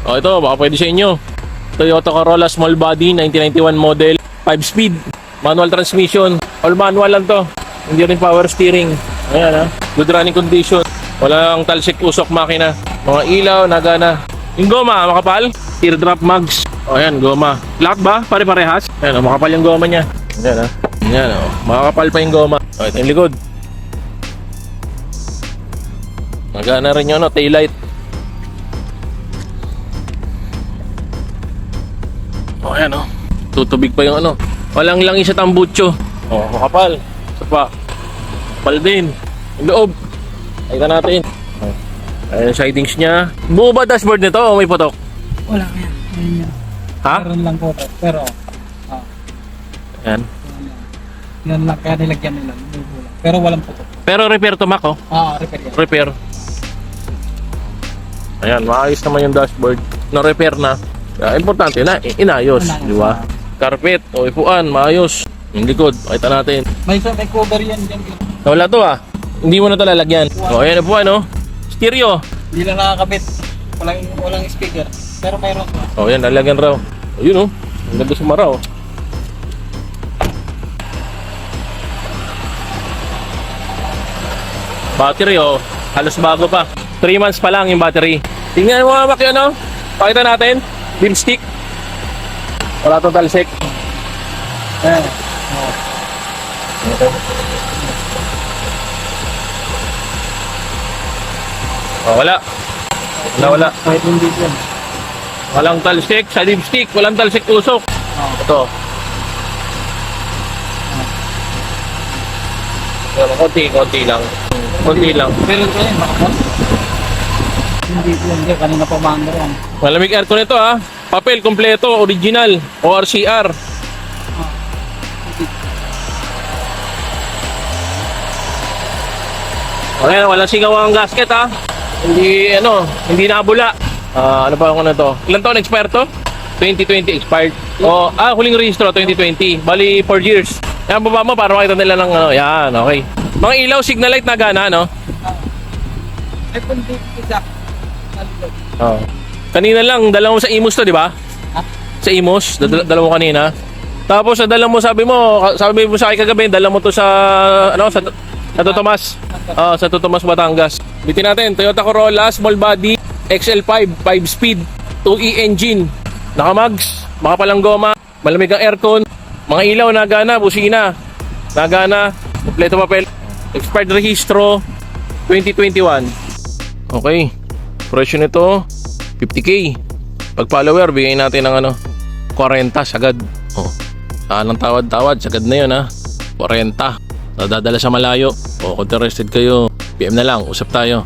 O ito, baka pwede sa inyo. Toyota Corolla small body, 1991 model, 5-speed, manual transmission. All manual lang to. Hindi rin power steering. Ayan ha. Good running condition. Walang talsik usok makina. Mga ilaw, nagana. Yung goma, makapal. Teardrop mags. O ayan, goma. Lock ba? Pare-parehas. Ayan, makapal yung goma niya. Ayan ha. Ayan o. Makakapal pa yung goma. O, ito yung likod. Nagana rin yun, no? Taillight. O, ayan o. Tutubig pa yung ano. Walang langis sa tambucho. O, makapal. Isa pa. Kapal din. Yung loob. Kita natin. Ayan, sidings niya. Buo ba dashboard nito o may putok? Wala yan. Ayun yan. Ha? Meron lang po. Pero, Ayan. yan lang. Kaya nilagyan nila. Pero walang puto. Pero repair to Mac, oh. Repair yan. Repair. Ayan, maayos naman yung dashboard. Na-repair na. Importante na, inayos. Di ba? Carpet, o ipuan, maayos. Yung likod, pakita natin. May cover yan dyan. Wala to ah. Hindi mo na ito lalagyan. O, ayan ipuan, oh. Stereo. Hindi lang nakakabit. Walang speaker. Pero mayroon. O, ayan, lalagyan raw. O, yun, oh. Ang ganda sumara, oh. Battery, oh. Halos bago pa. 3 months pa lang yung battery. Tingnan mo mga makyo, no? Pakita natin. Beamstick. Wala itong talsik. Ayan. Oh, wala. Wala. Kahit hindi yan. Walang talsik sa dipstick. Walang talsik usok. Ito. Konti lang. Konti lang. Pero ito yan, makapal. Hindi yan. Kanina pa maandar yan. Malamig aircon ito ha. Papel kompleto, original, ORCR. Okay, walang singaw ang gasket ha. Hindi nabula. Ano pa ako na to? Ilan taon expire to? 2020 expired. Huling rehistro 2020. Bali 4 years. Yan baba mo para makita nila ng ano. Yan, okay. Mga ilaw, signal light na gana, no? Ay, kundi isa. Oh. Kanina lang, dala mo sa Imus to, di ba? Ha? Sa Imus, dala mo kanina. Tapos dala mo, sabi mo sa akin kagabi, dala mo to sa sa Totomas. Sa Totomas, Batangas. Bitin natin, Toyota Corolla, small body, XL5, 5-speed, 2E engine. Nakamags, makapalang goma, malamig ang aircon, mga ilaw nagana, busina, nagana, kompleto papel, expired rehistro, 2021. Okay, presyo nito, 50k. Pag follower, bigay natin ng 40 sagad. Anong tawad-tawad, sagad na yun ha. 40. Nadadala sa malayo. Kung interested kayo, PM na lang, usap tayo.